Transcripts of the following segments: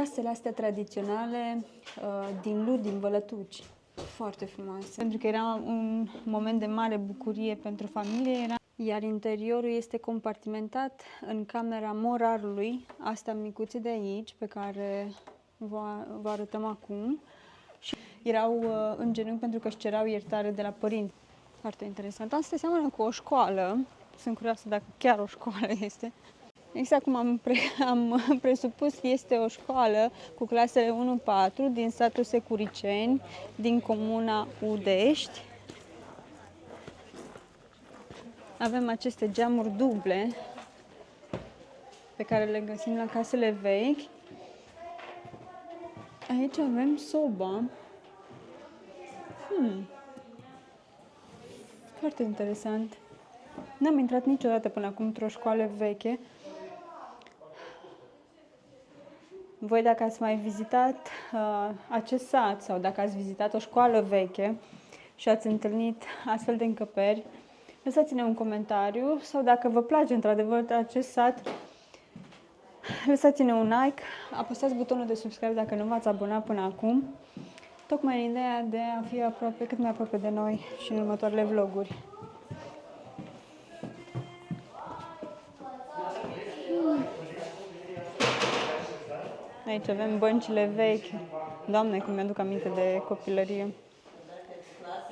casele astea tradiționale din Lut, din Vălătuci. Foarte frumoase. Pentru că era un moment de mare bucurie pentru familie, iar interiorul este compartimentat în camera morarului, asta micuțe de aici, pe care vă arătăm acum. Și erau în genunchi pentru că își cereau iertare de la părinți. Foarte interesant. Asta seamănă cu o școală. Sunt curioasă dacă chiar o școală este. Exact cum am presupus, este o școală cu clasele 1-4 din satul Securiceni, din comuna Udești. Avem aceste geamuri duble pe care le găsim la casele vechi. Aici avem soba. Foarte interesant. N-am intrat niciodată până acum într-o școală veche. Voi, dacă ați mai vizitat acest sat sau dacă ați vizitat o școală veche și ați întâlnit astfel de încăperi, lăsați-ne un comentariu sau dacă vă place într-adevăr acest sat, lăsați-ne un like, apăsați butonul de subscribe dacă nu v-ați abonat până acum, tocmai în ideea de a fi cât mai aproape de noi și în următoarele vloguri. Aici avem băncile vechi. Doamne, cum mi-aduc aminte de copilărie.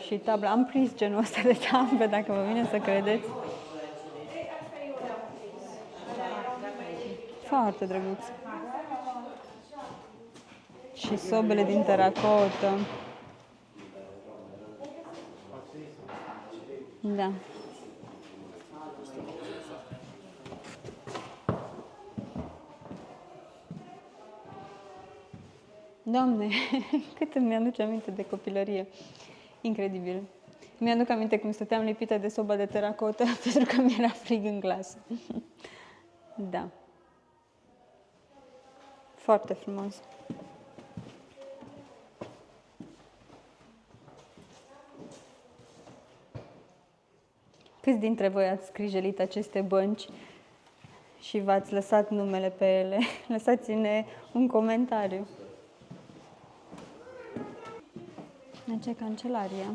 Și tabla. Am prins genul ăsta de table, dacă vă vine să credeți. Foarte drăguț. Și sobele din teracotă. Da. Doamne, cât îmi aduce aminte de copilărie. Incredibil. Mi-aduc aminte cum stăteam lipită de soba de teracotă pentru că mi-era frig în clasă. Da. Foarte frumos. Câți dintre voi ați scrijelit aceste bănci și v-ați lăsat numele pe ele? Lăsați-ne un comentariu. Aici e cancelaria.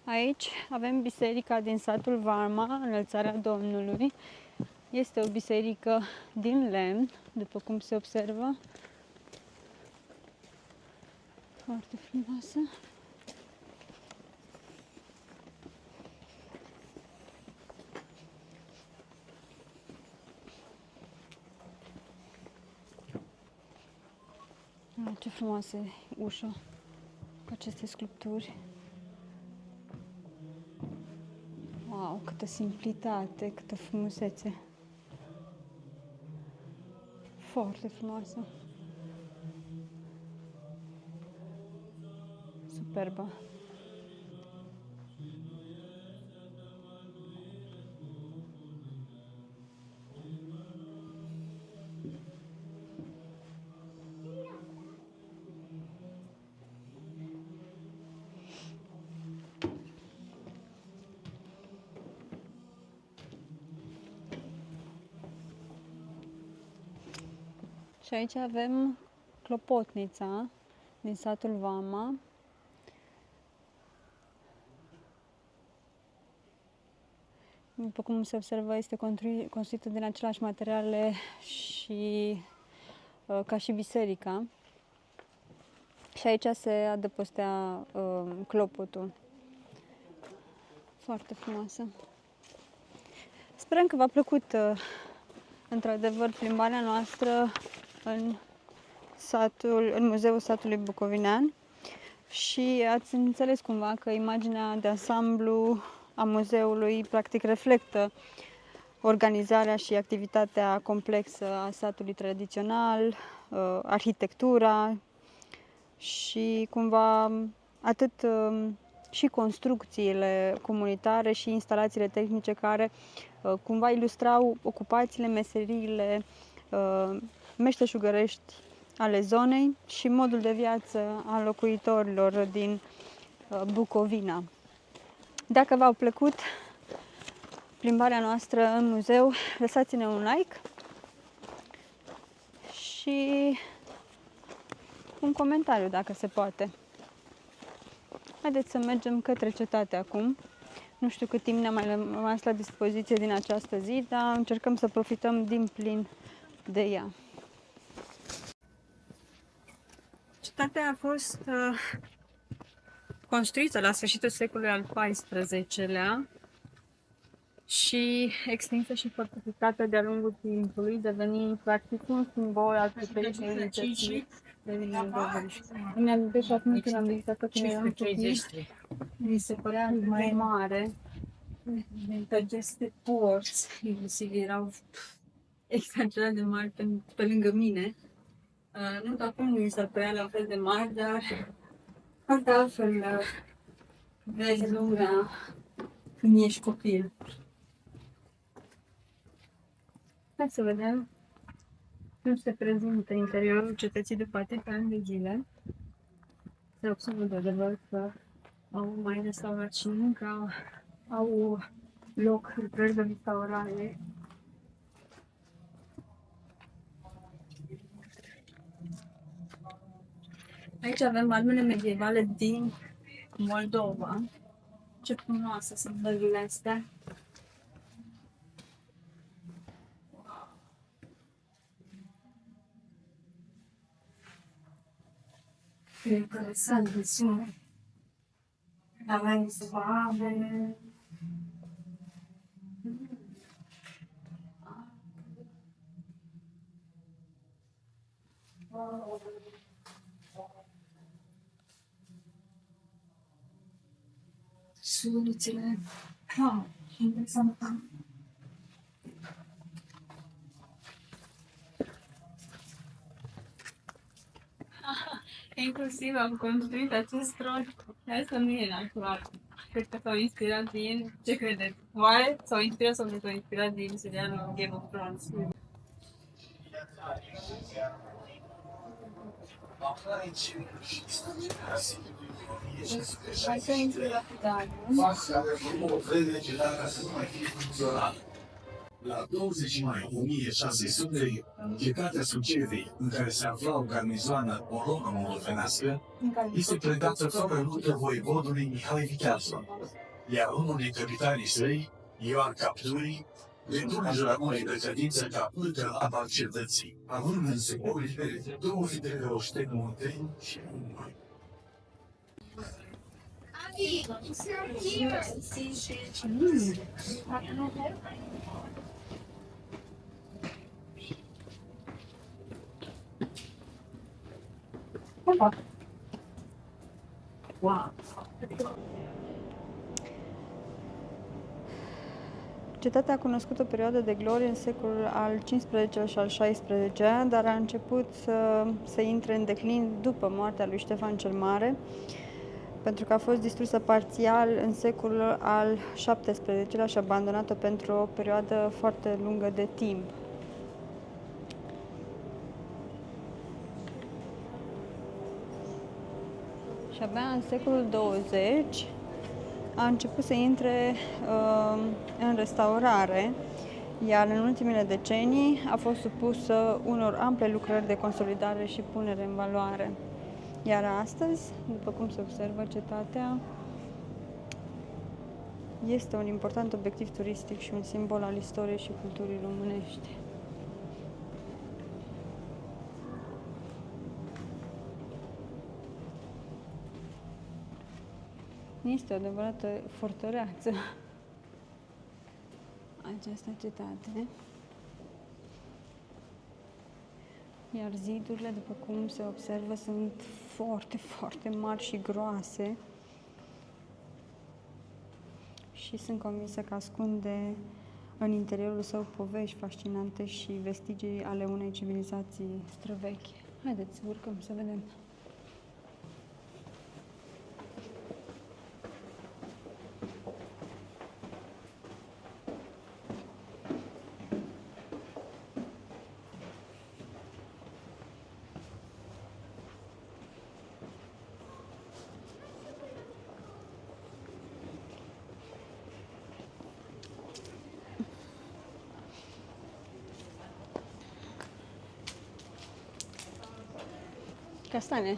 Aici avem biserica din satul Varma, Înălțarea Domnului. Este o biserică din lemn, după cum se observă. Foarte frumoasă. Ce frumoasă ușă cu aceste sculpturi. Wow, câtă simplitate, câtă frumusețe. Foarte frumoasă. Superbă. Și aici avem clopotnița din satul Vama. După cum se observă, este construită din aceleași materiale și ca și biserica. Și aici se adăpostea clopotul. Foarte frumoasă. Sperăm că v-a plăcut într-adevăr plimbarea noastră în Muzeul Satului Bucovinean și ați înțeles cumva că imaginea de ansamblu a muzeului practic reflectă organizarea și activitatea complexă a satului tradițional, arhitectura și cumva atât și construcțiile comunitare și instalațiile tehnice care cumva ilustrau ocupațiile, meseriile meșteșugărești ale zonei și modul de viață al locuitorilor din Bucovina. Dacă v-au plăcut plimbarea noastră în muzeu, lăsați-ne un like și un comentariu dacă se poate. Haideți să mergem către cetate acum. Nu știu cât timp ne-a mai rămas la dispoziție din această zi, dar încercăm să profităm din plin de ea. Cetatea a fost construită la sfârșitul secolului al XIV-lea și extinsă și fortificată de-a lungul timpului, devenind practic un simbol al puterii Îmi amintesc atunci când am vizitat-o când eram copii, mi se părea mai mare. Aceste porți, inclusiv, erau exagerat de mari pe lângă mine. Nu că acum mi se părea la fel de mari, dar foarte altfel vezi lumea când ești copil. Hai să vedem cum se prezintă interiorul cetății după atâția ani de zile. Se observă de adevăr că au mai restaurat și încă au loc lucrări de restaurare. Aici avem armele medievale din Moldova. Ce frumoase sunt bările astea! E interesant de sună. Avem spade. Sulițele. Interesant. Inclusiv am construit acest tron. Asta nu e natural. Cred că s-au inspirat din... Ce credeți? Oare s-au inspirat sau nu s-au inspirat din serialul Game of Thrones? Asta e inspirația. La 20 mai 1600, cetatea Sucevei, în care se afla o garnizoană polono-moldovenească, este predată fără luptă voievodului Mihai Viteazul, iar unul din capitanii săi, Ioan Capturii, depune jurământ de credință ca pâlcă a cetății, având în securitate 200 munteni și munți. Wow. Cetatea a cunoscut o perioadă de glorie în secolul al XV-lea și al XVI-lea, dar a început să intre în declin după moartea lui Ștefan cel Mare, pentru că a fost distrusă parțial în secolul al XVII-lea și abandonată pentru o perioadă foarte lungă de timp. Și abia în secolul 20 a început să intre în restaurare, iar în ultimele decenii a fost supusă unor ample lucrări de consolidare și punere în valoare. Iar astăzi, după cum se observă, cetatea este un important obiectiv turistic și un simbol al istoriei și culturii românești. Este o adevărată fortăreață această cetate. Iar zidurile, după cum se observă, sunt foarte, foarte mari și groase. Și sunt convinsă că ascunde în interiorul său povești fascinante și vestigii ale unei civilizații străvechi. Haideți să urcăm să vedem. Castane.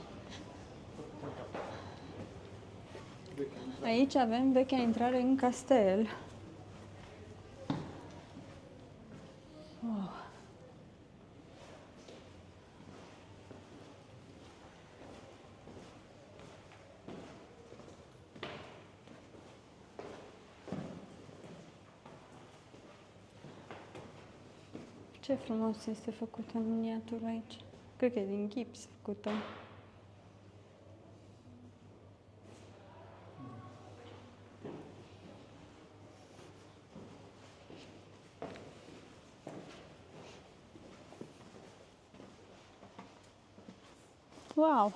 Aici avem vechea intrare în castel. Oh. Ce frumos este făcută în miniatură aici. Cred că e din gips făcută. Wow!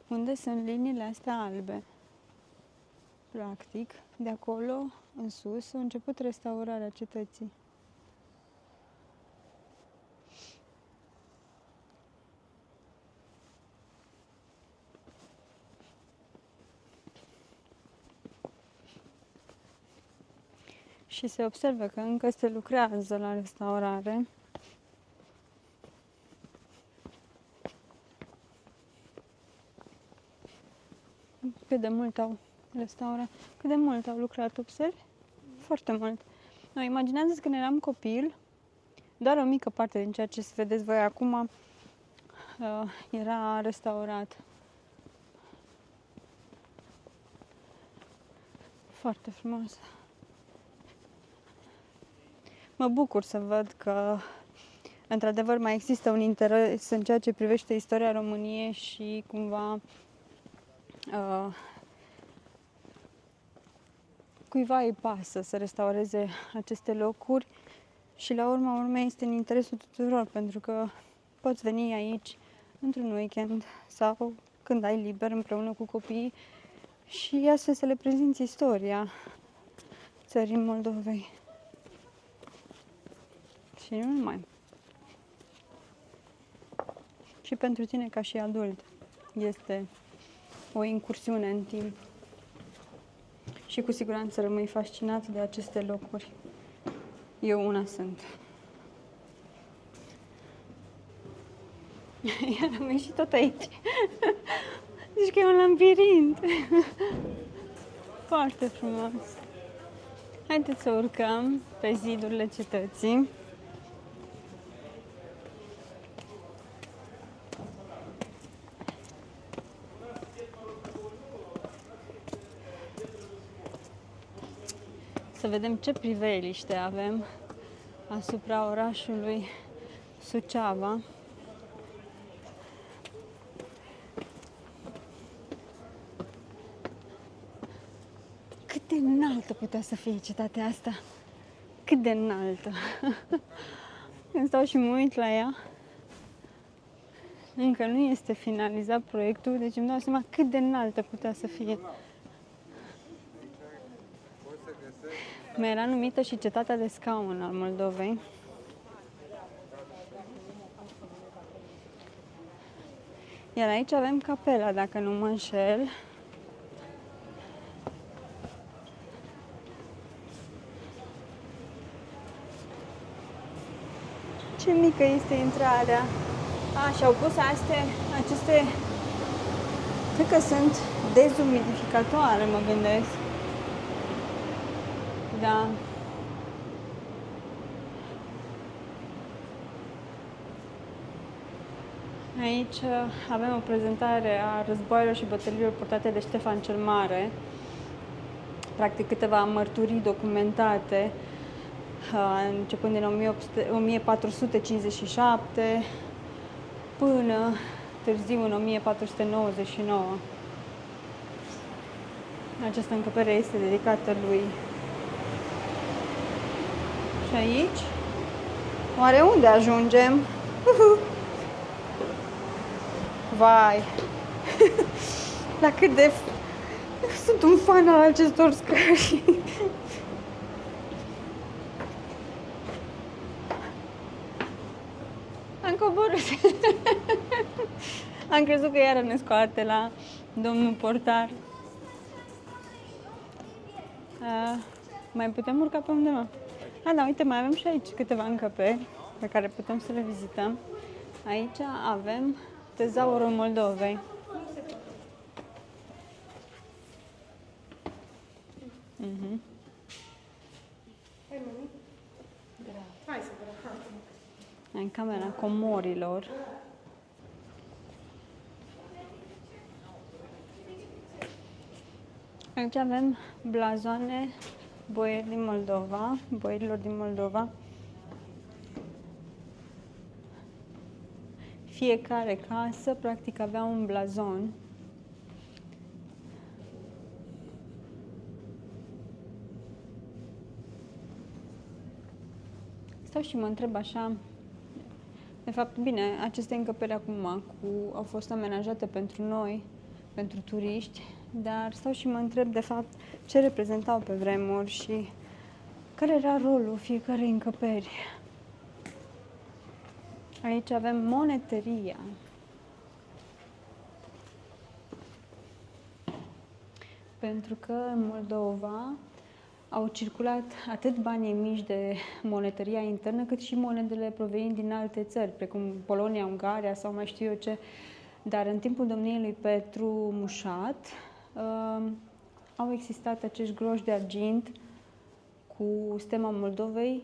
Unde sunt liniile astea albe? Practic, de acolo, în sus, a început restaurarea cetății. Și se observă că încă se lucrează la restaurare. Cât de mult au restaurat, cât de mult au lucrat, observi? Foarte mult. No, imaginează-ți când eram copil, doar o mică parte din ceea ce vedeți voi acum era restaurat. Foarte frumos. Mă bucur să văd că, într-adevăr, mai există un interes în ceea ce privește istoria României și, cumva, cuiva îi pasă să restaureze aceste locuri și, la urma urmei, este în interesul tuturor, pentru că poți veni aici într-un weekend sau când ai liber împreună cu copiii și astfel să le prezinți istoria țării Moldovei. Și nu numai. Și pentru tine ca și adult este o incursiune în timp. Și cu siguranță rămâi fascinat de aceste locuri. Eu una sunt. Iar am ieșit tot aici. Zici că e un labirint. Foarte frumos. Haideți să urcăm pe zidurile cetății. Să vedem ce priveliște avem asupra orașului Suceava. Cât de înaltă putea să fie cetatea asta? Cât de înaltă! Când stau și mă uit la ea, încă nu este finalizat proiectul, deci îmi dau seama cât de înaltă putea să fie. Mai era numită și cetatea de scaun al Moldovei. Iar aici avem capela, dacă nu mă înșel. Ce mică este intrarea. Și-au pus aceste, cred că sunt dezumidificatoare, mă gândesc. Da. Aici avem o prezentare a războaielor și bătăliilor purtate de Ștefan cel Mare. Practic câteva mărturii documentate, începând din 1457 până târziu în 1499. Această încăpere este dedicată lui. Și aici? Oare unde ajungem? Vai! La cât de... Sunt un fan al acestor scări. Am coborât. Am crezut că iară ne scoate la domnul portar. Mai putem urca pe undeva? Da, uite, mai avem și aici câteva încăperi pe care putem să le vizităm. Aici avem Tezaurul Moldovei. În camera comorilor. Aici avem blazoane boierilor din Moldova. Fiecare casă, practic, avea un blazon. Stau și mă întreb așa, de fapt, bine, aceste încăperi acum au fost amenajate pentru noi, pentru turiști, dar stau și mă întreb, de fapt, ce reprezentau pe vremuri și care era rolul fiecărei încăperi. Aici avem moneteria. Pentru că în Moldova au circulat atât banii mici de monetăria internă, cât și monedele provenind din alte țări, precum Polonia, Ungaria sau mai știu eu ce. Dar în timpul domniei lui Petru Mușat au existat acești groși de argint cu stema Moldovei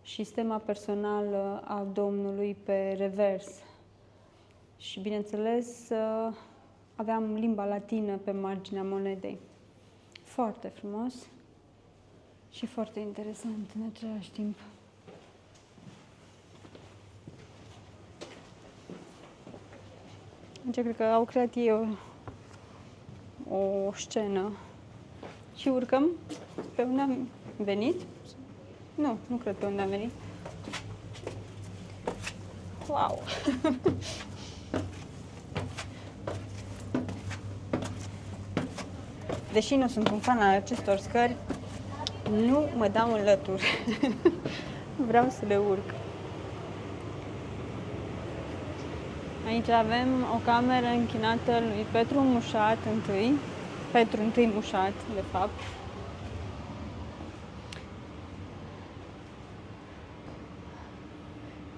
și stema personală a domnului pe revers. Și, bineînțeles, aveam limba latină pe marginea monedei. Foarte frumos și foarte interesant în același timp. Deci, cred că au creat ei o scenă. Și urcăm pe unde am venit. Nu cred pe unde am venit. Wow! Deși nu sunt un fan al acestor scări, nu mă dau în lături. Vreau să le urc. Aici avem o cameră închinată lui Petru Mușat I, Petru I Mușat, de fapt.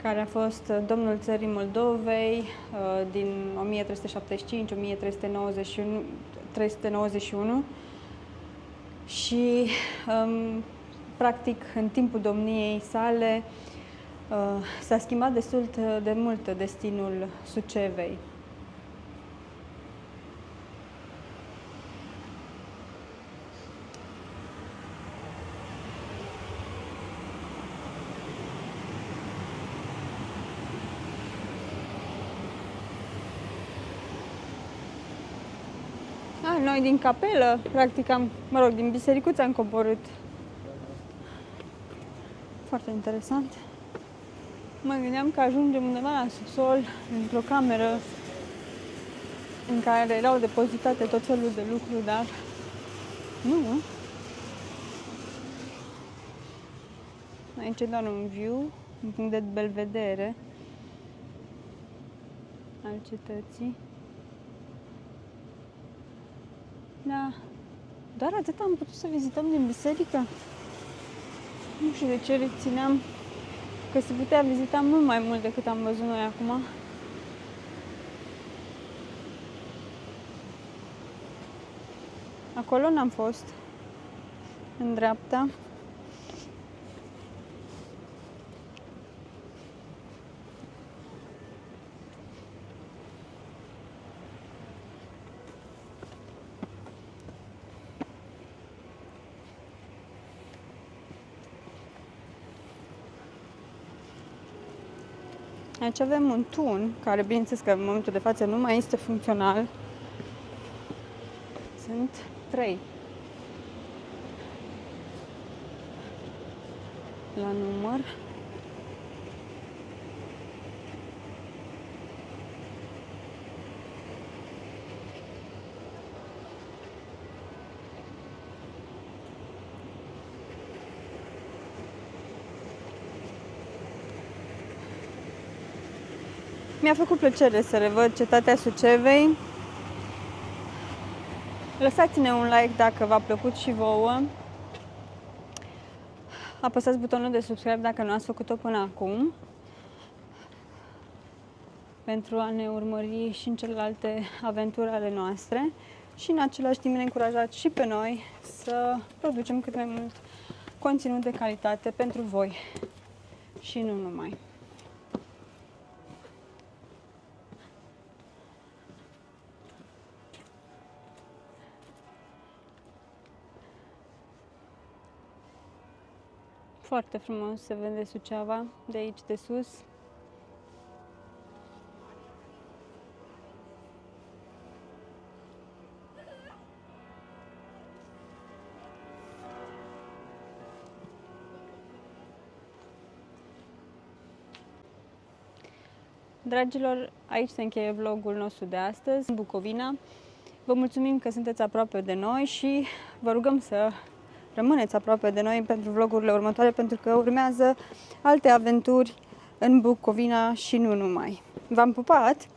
Care a fost domnul țării Moldovei din 1375-1391 și practic în timpul domniei sale s-a schimbat destul de mult destinul Sucevei. Noi din capelă, practic din bisericuță am coborât. Foarte interesant. Mă gândeam că ajungem undeva la subsol, într-o cameră în care erau depozitate tot felul de lucruri, dar nu. Aici e doar un view, un punct de belvedere al cetății. Da, doar atât am putut să vizităm din biserică. Nu știu de ce rețineam că se putea vizita mult mai mult decât am văzut noi acum. Acolo n-am fost, în dreapta. Aici avem un tun, care bineînțeles că în momentul de față nu mai este funcțional. Sunt 3 la număr. Mi-a făcut plăcere să revăd cetatea Sucevei. Lăsați-ne un like dacă v-a plăcut și vouă. apăsați butonul de subscribe dacă nu ați făcut-o până acum, pentru a ne urmări și în celelalte aventuri ale noastre și în același timp ne încurajați și pe noi să producem cât mai mult conținut de calitate pentru voi și nu numai. Foarte frumos se vede Suceava de aici de sus. Dragilor, aici se încheie vlogul nostru de astăzi, în Bucovina. Vă mulțumim că sunteți aproape de noi și vă rugăm să rămâneți aproape de noi pentru vlogurile următoare, pentru că urmează alte aventuri în Bucovina și nu numai. V-am pupat!